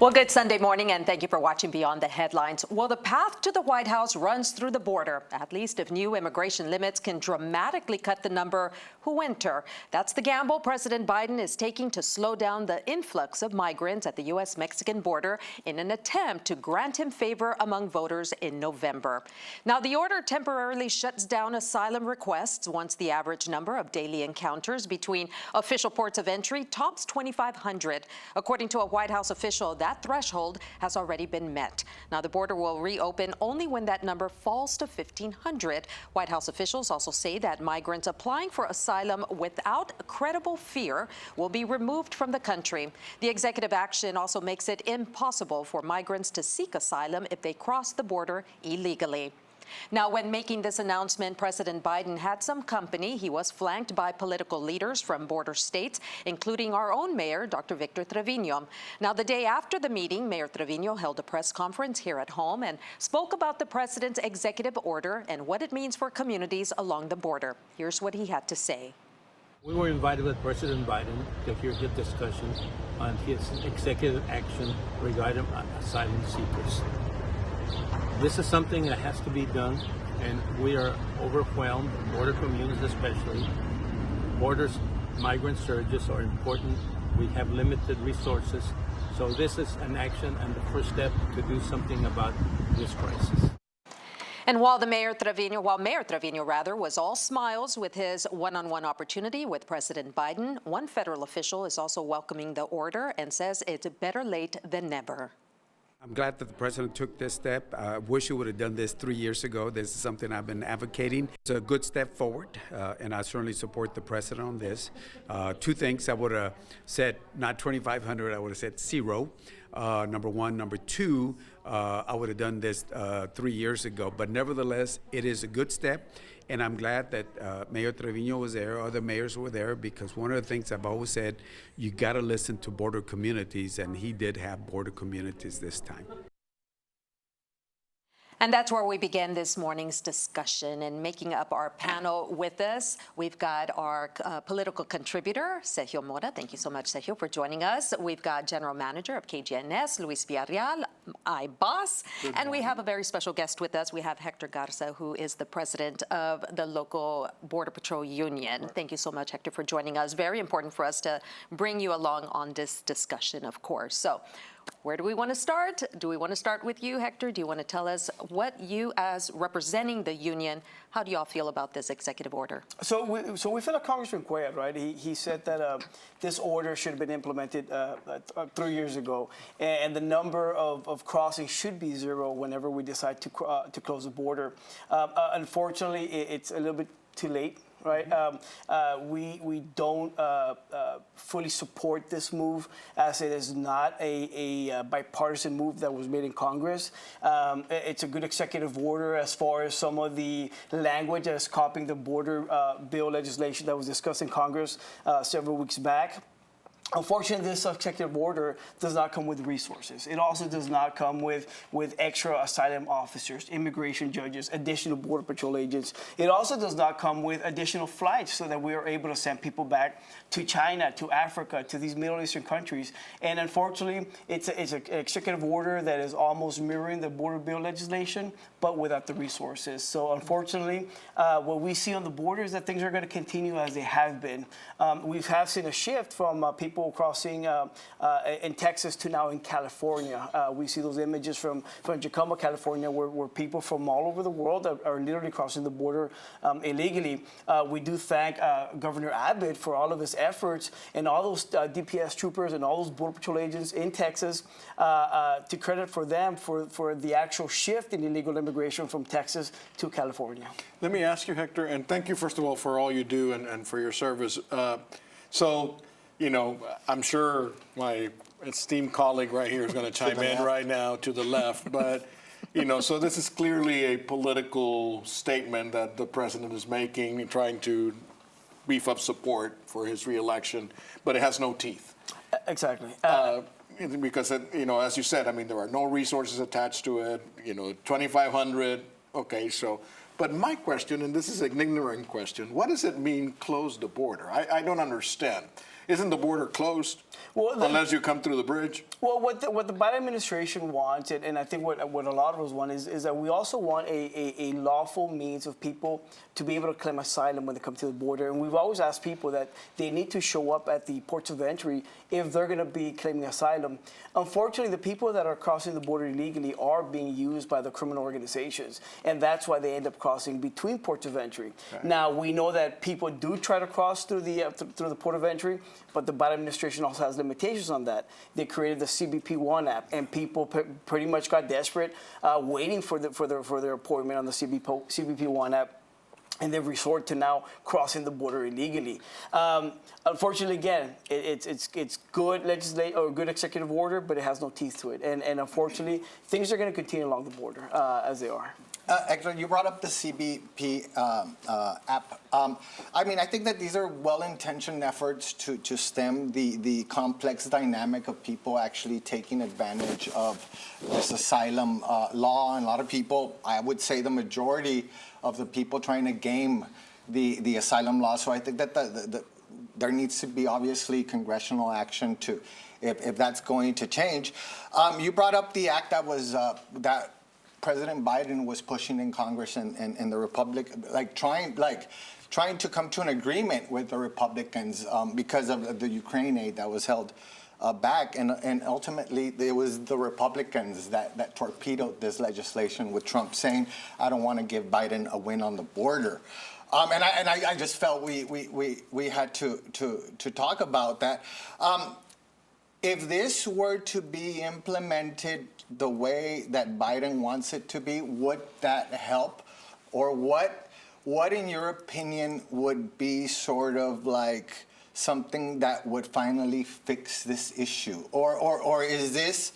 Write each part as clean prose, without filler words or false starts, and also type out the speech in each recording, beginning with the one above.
Well, good Sunday morning, and thank you for watching Beyond the Headlines. Well, the path to the White House runs through the border, at least if new immigration limits can dramatically cut the number who enter. That's the gamble President Biden is taking to slow down the influx of migrants at the U.S.-Mexican border in an attempt to grant him favor among voters in November. Now, the order temporarily shuts down asylum requests once the average number of daily encounters between official ports of entry tops 2,500. According to a White House official, that threshold has already been met. Now, the border will reopen only when that number falls to 1,500. White House officials also say that migrants applying for asylum without credible fear will be removed from the country. The executive action also makes it impossible for migrants to seek asylum if they cross the border illegally. Now, when making this announcement, President Biden had some company. He was flanked by political leaders from border states, including our own mayor, Dr. Victor Trevino. Now, the day after the meeting, Mayor Trevino held a press conference here at home and spoke about the president's executive order and what it means for communities along the border. Here's what he had to say. We were invited with President Biden to hear his discussion on his executive action regarding asylum seekers. This is something that has to be done, and we are overwhelmed, border communities especially. Borders, migrant surges are important. We have limited resources. So this is an action and the first step to do something about this crisis. And while Mayor Trevino was all smiles with his one-on-one opportunity with President Biden, one federal official is also welcoming the order and says it's better late than never. I'm glad that the president took this step. I wish he would have done this 3 years ago. This is something I've been advocating. It's a good step forward, and I certainly support the president on this. Two things I would have said, not 2,500, I would have said zero. Number one. Number two, I would have done this 3 years ago. But nevertheless, it is a good step. And I'm glad that Mayor Trevino was there, other mayors were there, because one of the things I've always said, you got to listen to border communities, and he did have border communities this time. And that's where we begin this morning's discussion. And making up our panel with us, we've got our political contributor, Sergio Mora. Thank you so much, Sergio, for joining us. We've got General Manager of KGNS, Luis Villarreal, boss. And we have a very special guest with us. We have Hector Garza, who is the president of the local Border Patrol Union. Thank you so much, Hector, for joining us. Very important for us to bring you along on this discussion, of course. So, where do we want to start? Do we want to start with you, Hector? Do you want to tell us what you, as representing the union, how do you all feel about this executive order? So we feel like Congressman Cuellar, right? He said that this order should have been implemented 3 years ago, and the number of crossings should be zero whenever we decide to close the border. Unfortunately, it's a little bit too late. Right, we don't fully support this move, as it is not a bipartisan move that was made in Congress. It's a good executive order as far as some of the language that is copying the border bill legislation that was discussed in Congress several weeks back. Unfortunately, this executive order does not come with resources. It also does not come with extra asylum officers, immigration judges, additional Border Patrol agents. It also does not come with additional flights so that we are able to send people back to China, to Africa, to these Middle Eastern countries. And unfortunately, it's an executive order that is almost mirroring the border bill legislation, but without the resources. So unfortunately, what we see on the border is that things are going to continue as they have been. We have seen a shift from people crossing in Texas to now in California. We see those images from Tacoma, California, where people from all over the world are literally crossing the border illegally. We do thank Governor Abbott for all of his efforts, and all those DPS troopers and all those Border Patrol agents in Texas, to credit for them for the actual shift in illegal immigration from Texas to California. Let me ask you, Hector, and thank you, first of all, for all you do and for your service. So, you know, I'm sure my esteemed colleague right here is going to chime in right now to the left, but, you know, so this is clearly a political statement that the president is making, trying to beef up support for his reelection, but it has no teeth. Exactly. Because, you know, as you said, I mean, there are no resources attached to it, you know, 2,500, okay, so. But my question, and this is an ignorant question, what does it mean close the border? I don't understand. isn't the border closed Well, unless you come through the bridge? Well, what the Biden administration wants, and I think what a lot of us want is that we also want a lawful means of people to be able to claim asylum when they come to the border. And we've always asked people that they need to show up at the ports of entry if they're going to be claiming asylum. Unfortunately, the people that are crossing the border illegally are being used by the criminal organizations, and that's why they end up crossing between ports of entry. Okay. Now, we know that people do try to cross through the port of entry, but the Biden administration also has limitations on that. They created the CBP One app, and people pretty much got desperate, waiting for their appointment on the CBP One app, and they resort to now crossing the border illegally. Unfortunately, again, it's good legislation or good executive order, but it has no teeth to it, and unfortunately, things are going to continue along the border as they are. Hector, you brought up the CBP app. I mean, I think that these are well-intentioned efforts to stem the complex dynamic of people actually taking advantage of this asylum law. And a lot of people, I would say the majority of the people trying to game the asylum law. So I think that there needs to be obviously congressional action to, if that's going to change. You brought up the act that was that President Biden was pushing in Congress and the trying to come to an agreement with the Republicans because of the Ukraine aid that was held back, and ultimately it was the Republicans that torpedoed this legislation, with Trump saying, "I don't want to give Biden a win on the border." And I just felt we had to talk about that. If this were to be implemented the way that Biden wants it to be, would that help? Or what in your opinion would be sort of like something that would finally fix this issue? Or is this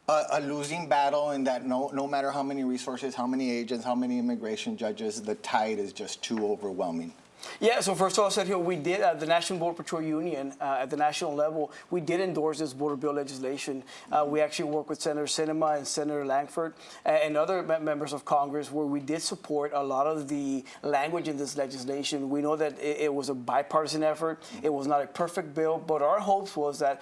a losing battle in that no matter how many resources, how many agents, how many immigration judges, the tide is just too overwhelming? Yeah, so first of all, Sergio, we did, the National Border Patrol Union, at the national level, we did endorse this border bill legislation. We actually worked with Senator Sinema and Senator Langford and other members of Congress, where we did support a lot of the language in this legislation. We know that it was a bipartisan effort. It was not a perfect bill, but our hopes was that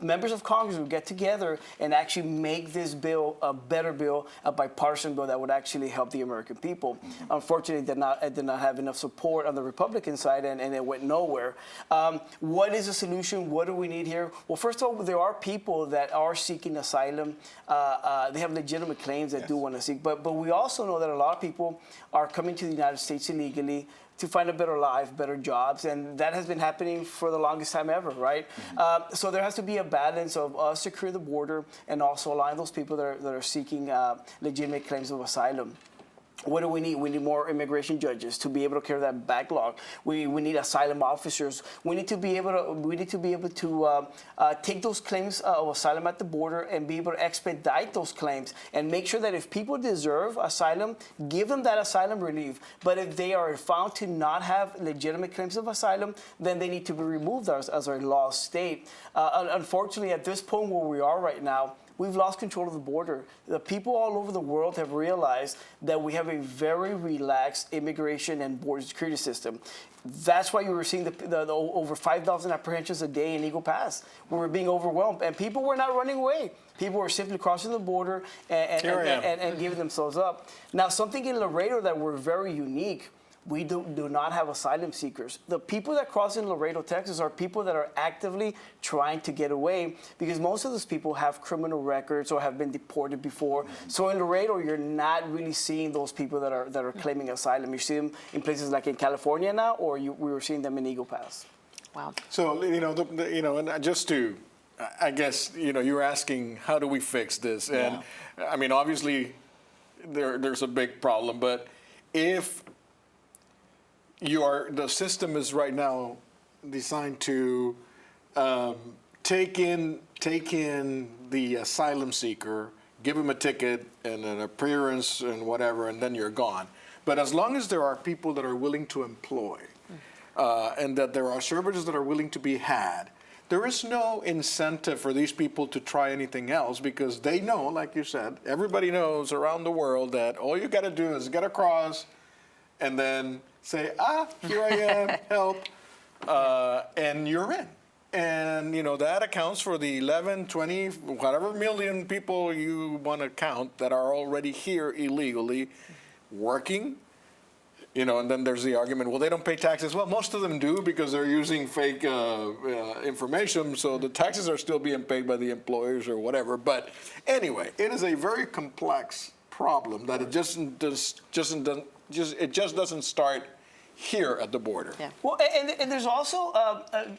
members of Congress would get together and actually make this bill a better bill, a bipartisan bill that would actually help the American people. Mm-hmm. Unfortunately, it did not have enough support on the Republican side, and it went nowhere. What is the solution? What do we need here? Well, first of all, there are people that are seeking asylum. They have legitimate claims that do want to seek, but we also know that a lot of people are coming to the United States illegally to find a better life, better jobs, and that has been happening for the longest time ever, right? Mm-hmm. So there has to be a balance of us secure the border and also allowing those people that are seeking legitimate claims of asylum. What do we need? We need more immigration judges to be able to carry that backlog. We need asylum officers. We need to be able to take those claims of asylum at the border and be able to expedite those claims and make sure that if people deserve asylum, give them that asylum relief. But if they are found to not have legitimate claims of asylum, then they need to be removed as our laws state. Unfortunately, at this point where we are right now, we've lost control of the border. The people all over the world have realized that we have a very relaxed immigration and border security system. That's why you were seeing the over 5,000 apprehensions a day in Eagle Pass. We were being overwhelmed, and people were not running away. People were simply crossing the border and giving themselves up. Now, something in Laredo that we're very unique, we do not have asylum seekers. The people that cross in Laredo, Texas are people that are actively trying to get away, because most of those people have criminal records or have been deported before. So in Laredo, you're not really seeing those people that are claiming asylum. You see them in places like in California now, or we were seeing them in Eagle Pass. Wow. So, and just to, I guess, you were asking, how do we fix this? And I mean, obviously, there's a big problem, but if the system is right now designed to take in the asylum seeker, give him a ticket and an appearance and whatever, and then you're gone. But as long as there are people that are willing to employ, and that there are services that are willing to be had, there is no incentive for these people to try anything else, because they know, like you said, everybody knows around the world that all you got to do is get across and then say, here I am, help, and you're in. And, that accounts for the 11, 20, whatever million people you want to count that are already here illegally working. And then there's the argument, well, they don't pay taxes. Well, most of them do because they're using fake information, so the taxes are still being paid by the employers or whatever. But anyway, it is a very complex problem that it just doesn't start here at the border. Yeah. Well, and there's also,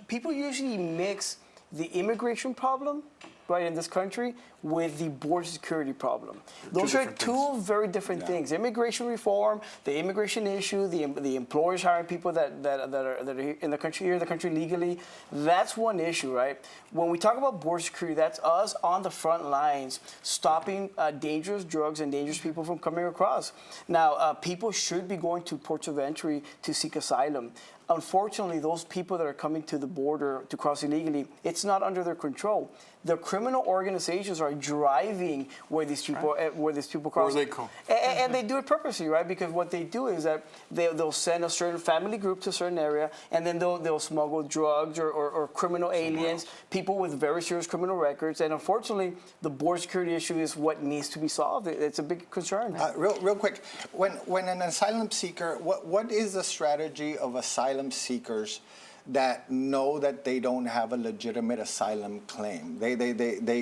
people usually mix the immigration problem, right, in this country with the border security problem. Those are two very different things. Immigration reform, the immigration issue, the employers hiring people that are in the country, here in the country legally, that's one issue, right? When we talk about border security, that's us on the front lines stopping dangerous drugs and dangerous people from coming across. Now, people should be going to ports of entry to seek asylum. Unfortunately, those people that are coming to the border to cross illegally, it's not under their control. The criminal organizations are driving where these people cross. Where they come. And they do it purposely, right? Because what they do is that they'll send a certain family group to a certain area, and then they'll smuggle drugs or criminal aliens, people with very serious criminal records. And unfortunately, the border security issue is what needs to be solved. It's a big concern. Real quick, when an asylum seeker, what is the strategy of asylum seekers that know that they don't have a legitimate asylum claim? They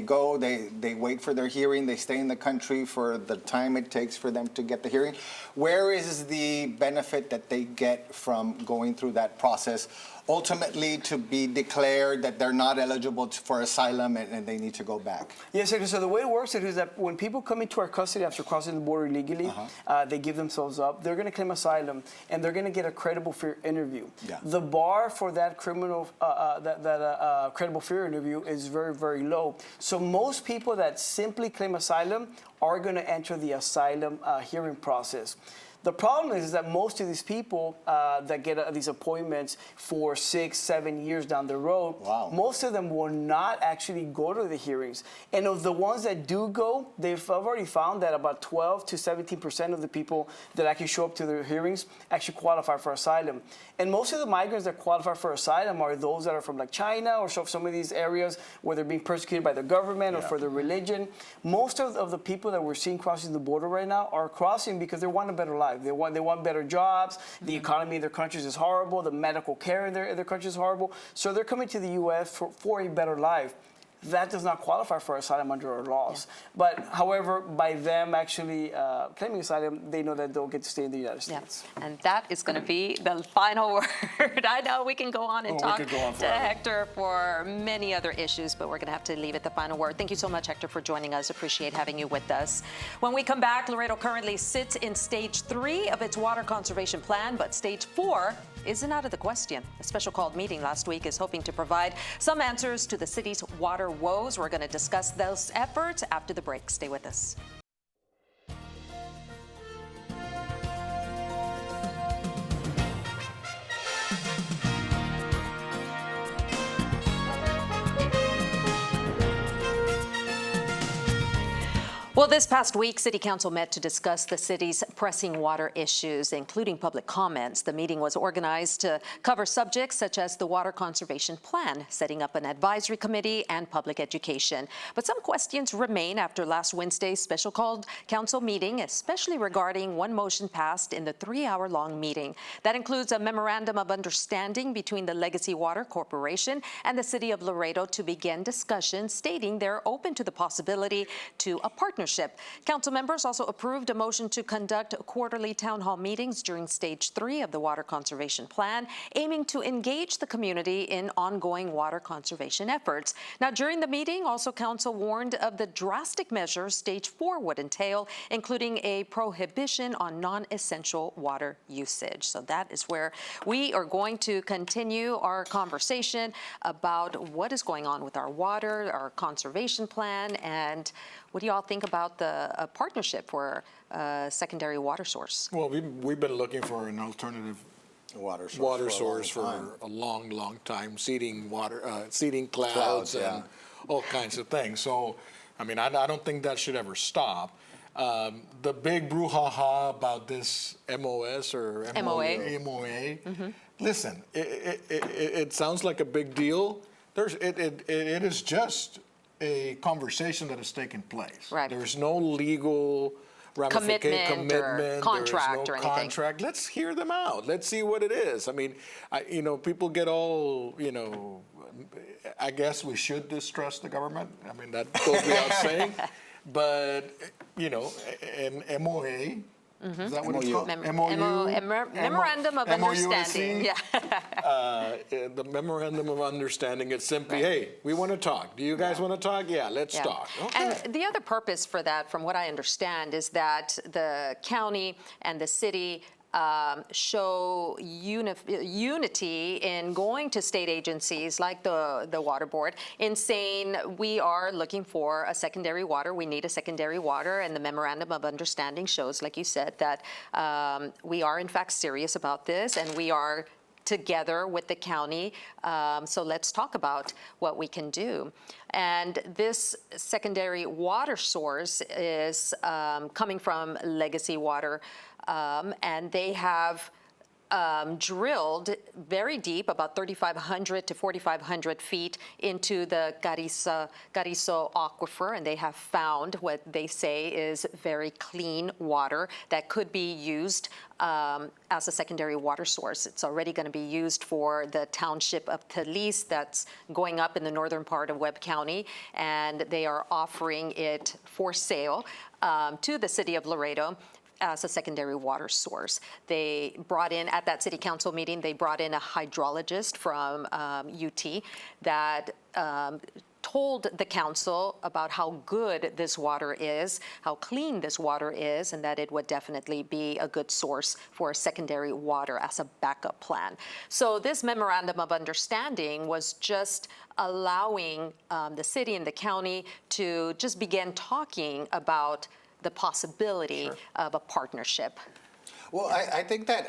go, they wait for their hearing, they stay in the country for the time it takes for them to get the hearing. Where is the benefit that they get from going through that process, ultimately to be declared that they're not eligible for asylum and they need to go back? Yes, so the way it works is that when people come into our custody after crossing the border illegally, they give themselves up, they're going to claim asylum, and they're going to get a credible fear interview. Yeah. The bar for that credible fear interview is very, very low. So most people that simply claim asylum are going to enter the asylum hearing process. The problem is that most of these people that get these appointments for 6, 7 years down the road, most of them will not actually go to the hearings. And of the ones that do go, they've already found that about 12 to 17% of the people that actually show up to their hearings actually qualify for asylum. And most of the migrants that qualify for asylum are those that are from like China or some of these areas where they're being persecuted by the government or for their religion. Most of the people that we're seeing crossing the border right now are crossing because they want a better life. They want better jobs. The economy in their countries is horrible. The medical care in their countries is horrible. So they're coming to the U.S. for a better life. That does not qualify for asylum under our laws. But however, by them actually claiming asylum, they know that they'll get to stay in the United States. And that is going to be the final word. I know we can go on and talk to Hector for many other issues, but we're going to have to leave it the final word. Thank you so much, Hector, for joining us. Appreciate having you with us. When we come back, Laredo currently sits in stage 3 of its water conservation plan, but stage 4 isn't out of the question. A special called meeting last week is hoping to provide some answers to the city's water woes. We're going to discuss those efforts after the break. Stay with us. Well, this past week, City Council met to discuss the city's pressing water issues, including public comments. The meeting was organized to cover subjects such as the Water Conservation Plan, setting up an advisory committee, and public education. But some questions remain after last Wednesday's special called council meeting, especially regarding one motion passed in the 3-hour-long meeting. That includes a memorandum of understanding between the Legacy Water Corporation and the City of Laredo to begin discussions, stating they're open to the possibility to a partnership. Council members also approved a motion to conduct quarterly town hall meetings during stage 3 of the Water Conservation Plan, aiming to engage the community in ongoing water conservation efforts. Now, during the meeting, also council warned of the drastic measures stage 4 would entail, including a prohibition on non-essential water usage. So that is where we are going to continue our conversation about what is going on with our water, our conservation plan, and what do you all think about the partnership for a secondary water source? Well, we've been looking for an alternative Water source for a long time, seeding clouds and all kinds of things. So, I mean, I don't think that should ever stop. The big brouhaha about this MOS or MOA. Listen, it sounds like a big deal, it is just a conversation that has taken place. Right. There's no legal ramification, Commitment or contract there or is no anything. contract. Let's hear them out. Let's see what it is. I mean, people get all, I guess we should distrust the government. I mean, that goes without saying. But, an MOA, is that what it's called? Memorandum of Understanding. Yeah. The memorandum of understanding, it's simply, hey, we want to talk. Do you guys want to talk? Yeah, let's Yeah. talk. Okay. And the other purpose for that, from what I understand, is that the county and the city show unity in going to state agencies like the Water Board in saying we are looking for a secondary water, we need a secondary water, and the Memorandum of Understanding shows, like you said, that we are in fact serious about this and we are together with the county. So let's talk about what we can do. And this secondary water source is coming from Legacy Water, and they have drilled very deep, about 3,500 to 4,500 feet into the Carrizo aquifer, and they have found what they say is very clean water that could be used as a secondary water source. It's already going to be used for the township of Telis that's going up in the northern part of Webb County, and they are offering it for sale to the City of Laredo as a secondary water source. They brought in, at that city council meeting, they brought in a hydrologist from UT that told the council about how good this water is, how clean this water is, and that it would definitely be a good source for secondary water as a backup plan. So this memorandum of understanding was just allowing the city and the county to just begin talking about the possibility of a partnership. Well, I think that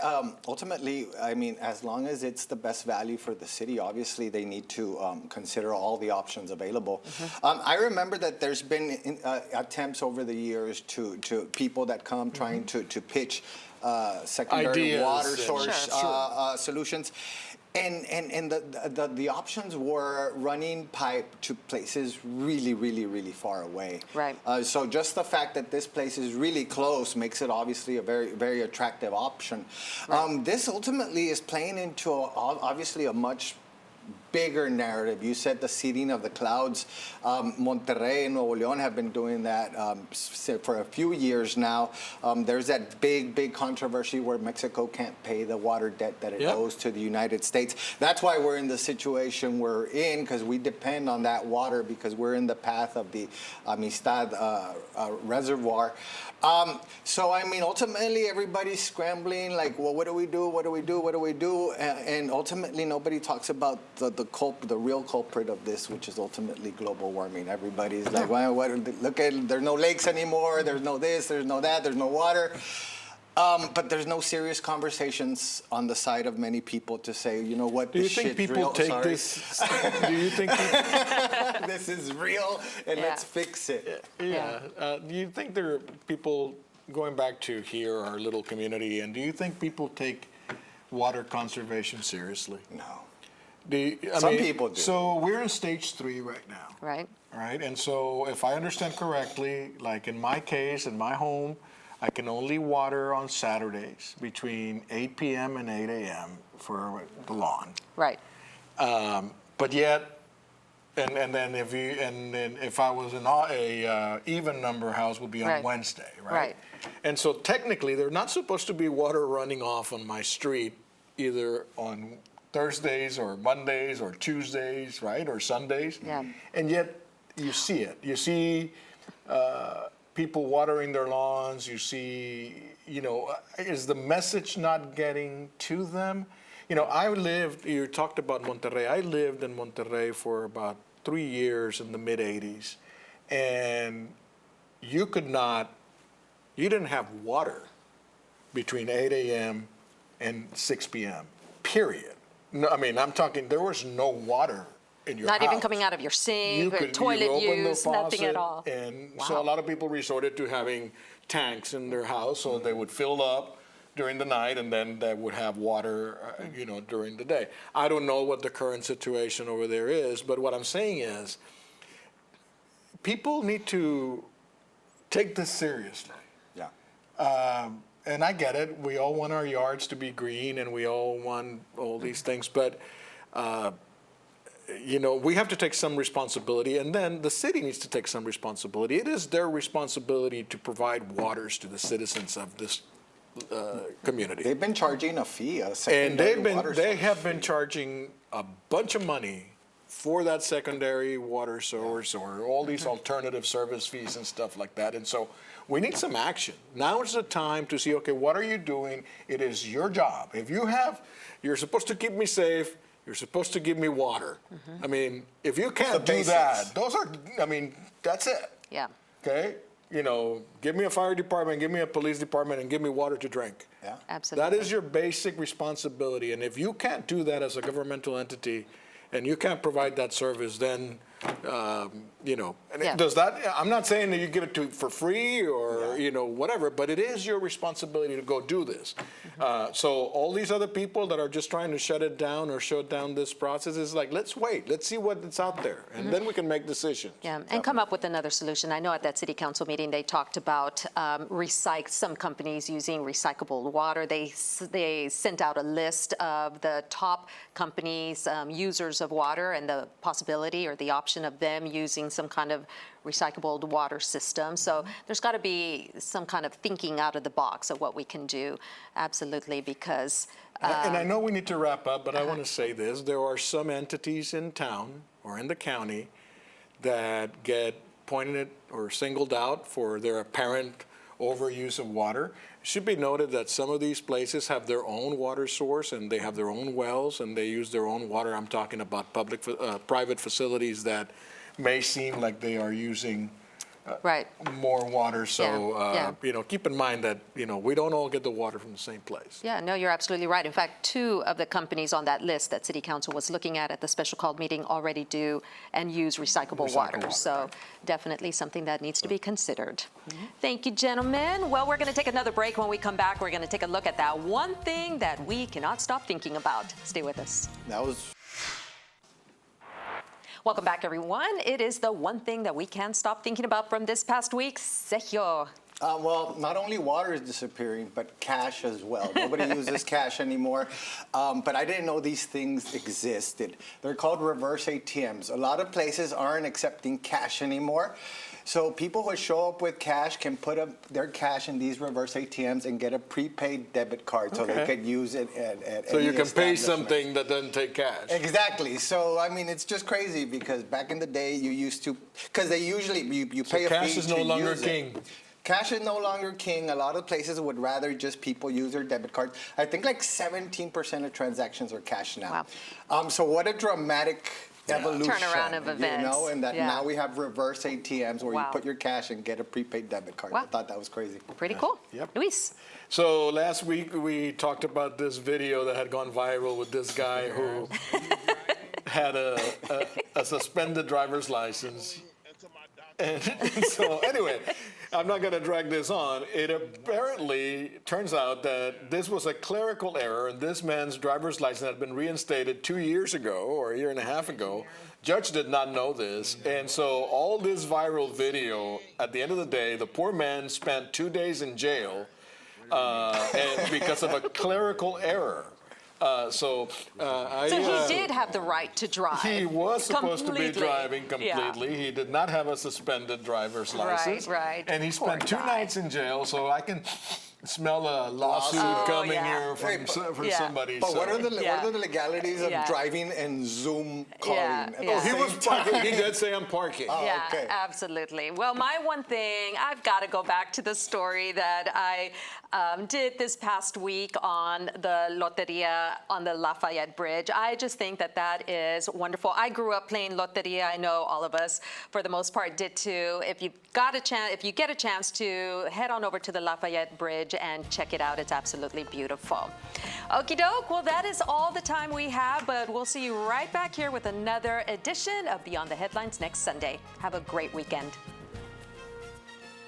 ultimately, I mean, as long as it's the best value for the city, obviously they need to consider all the options available. I remember that there's been attempts over the years to people that come trying to pitch secondary Ideas water and- source Sure. solutions. And the options were running pipe to places really far away. Right. So just the fact that this place is really close makes it obviously a very attractive option. Right. This ultimately is playing into obviously a much bigger narrative. You said the seeding of the clouds. Monterrey and Nuevo León have been doing that for a few years now. There's that big controversy where Mexico can't pay the water debt that it owes to the United States. That's why we're in the situation we're in, because we depend on that water because we're in the path of the Amistad reservoir. So, I mean, ultimately everybody's scrambling like, well, what do we do? What do we do? What do we do? And ultimately nobody talks about the real culprit of this, which is ultimately global warming. Everybody's like, well, look at, there's no lakes anymore, there's no this, there's no that, there's no water. But there's no serious conversations on the side of many people to say, you know what, Do you this think shit's people real. take Sorry. this? Do you think people, This is real, and Yeah. let's fix it. Yeah. Do you think there are people, going back to here, our little community, and do you think people take water conservation seriously? No. Some people do. So we're in stage 3 right now. Right. Right, and so if I understand correctly, like in my case, in my home, I can only water on Saturdays between 8 p.m. and 8 a.m. for the lawn. Right. But yet, and then if I was in a even number house, would be on Right. Wednesday, right? Right. And so technically, there's not supposed to be water running off on my street either on Thursdays or Mondays or Tuesdays, right, or Sundays. Yeah. And yet, you see it. You see people watering their lawns. You see, is the message not getting to them? You talked about Monterrey. I lived in Monterrey for about 3 years in the mid-'80s. And you didn't have water between 8 a.m. and 6 p.m., period. No, I mean, I'm talking, there was no water in your house. Not even coming out of your sink or toilet open the use, nothing at faucet, all. And Wow. so a lot of people resorted to having tanks in their house, so they would fill up, during the night, and then they would have water, during the day. I don't know what the current situation over there is, but what I'm saying is, people need to take this seriously. Yeah. And I get it. We all want our yards to be green, and we all want all these things, but we have to take some responsibility, and then the city needs to take some responsibility. It is their responsibility to provide waters to the citizens of this community. They've been charging a fee, a And secondary water they source. have been charging a bunch of money for that secondary water source or all these alternative service fees and stuff like that. And so we need some action. Now is the time to see, okay, what are you doing? It is your job. If you're supposed to keep me safe, you're supposed to give me water. I mean, if you can't do that, that's it. Yeah. Okay? Give me a fire department, give me a police department, and give me water to drink. Yeah. Absolutely. That is your basic responsibility. And if you can't do that as a governmental entity, and you can't provide that service, then, Yeah. does that, I'm not saying that you give it for free or, whatever, but it is your responsibility to go do this. So all these other people that are just trying to shut it down or shut down this process is like, let's wait, let's see what's out there, and then we can make decisions. Yeah, and come up with another solution. I know at that city council meeting, they talked about some companies using recyclable water. They sent out a list of the top companies, users of water, and the possibility or the option of them using some kind of recyclable water system. So there's got to be some kind of thinking out of the box of what we can do. Absolutely, because And I know we need to wrap up, but I want to say this. There are some entities in town or in the county that get pointed at or singled out for their apparent overuse of water. It should be noted that some of these places have their own water source, and they have their own wells, and they use their own water. I'm talking about private facilities that may seem like they are using right. more water. So, Yeah. keep in mind that, we don't all get the water from the same place. Yeah, no, you're absolutely right. In fact, 2 of the companies on that list that City Council was looking at the special called meeting already do and use recyclable water. So definitely something that needs to be considered. Thank you, gentlemen. Well, we're going to take another break. When we come back, we're going to take a look at that one thing that we cannot stop thinking about. Stay with us. That was Welcome back, everyone. It is the one thing that we can't stop thinking about from this past week. Sergio. well, not only water is disappearing, but cash as well. Nobody uses cash anymore. But I didn't know these things existed. They're called reverse ATMs. A lot of places aren't accepting cash anymore. So people who show up with cash can put up their cash in these reverse ATMs and get a prepaid debit card so they could use it at So any you can pay establishment. something that doesn't take cash. Exactly. So, it's just crazy because back in the day you used to, because they usually, you pay a fee Cash is no to longer use it. king. Cash is no longer king. A lot of places would rather just people use their debit cards. I think like 17% of transactions are cash now. Wow. So what a dramatic evolution. Turnaround of events. And that Yeah. now we have reverse ATMs where Wow. you put your cash and get a prepaid debit card. Wow. I thought that was crazy. Pretty cool. Yep. Luis. So last week we talked about this video that had gone viral with this guy who had a suspended driver's license. And so anyway, I'm not going to drag this on. It apparently turns out that this was a clerical error, and this man's driver's license had been reinstated 2 years ago or a year and a half ago. Judge did not know this, and so all this viral video, at the end of the day, the poor man spent 2 days in jail and because of a clerical error. So he did have the right to drive. He was supposed to be Completely. driving completely. Yeah. He did not have a suspended driver's license. Right. And he Poor spent 2 guy. nights in jail, so I can smell a lawsuit coming here from Yeah. somebody. But so. what are the legalities of Yeah. driving and Zoom calling? Yeah, at the yeah. He same was parking. time? He did say I'm parking. Oh, Yeah, okay. absolutely. Well, my one thing, I've got to go back to the story that I did this past week on the Loteria on the Lafayette Bridge. I just think that is wonderful. I grew up playing Loteria. I know all of us, for the most part, did too. If you get a chance to head on over to the Lafayette Bridge and check it out, it's absolutely beautiful. Okie doke. Well, that is all the time we have, but we'll see you right back here with another edition of Beyond the Headlines next Sunday. Have a great weekend.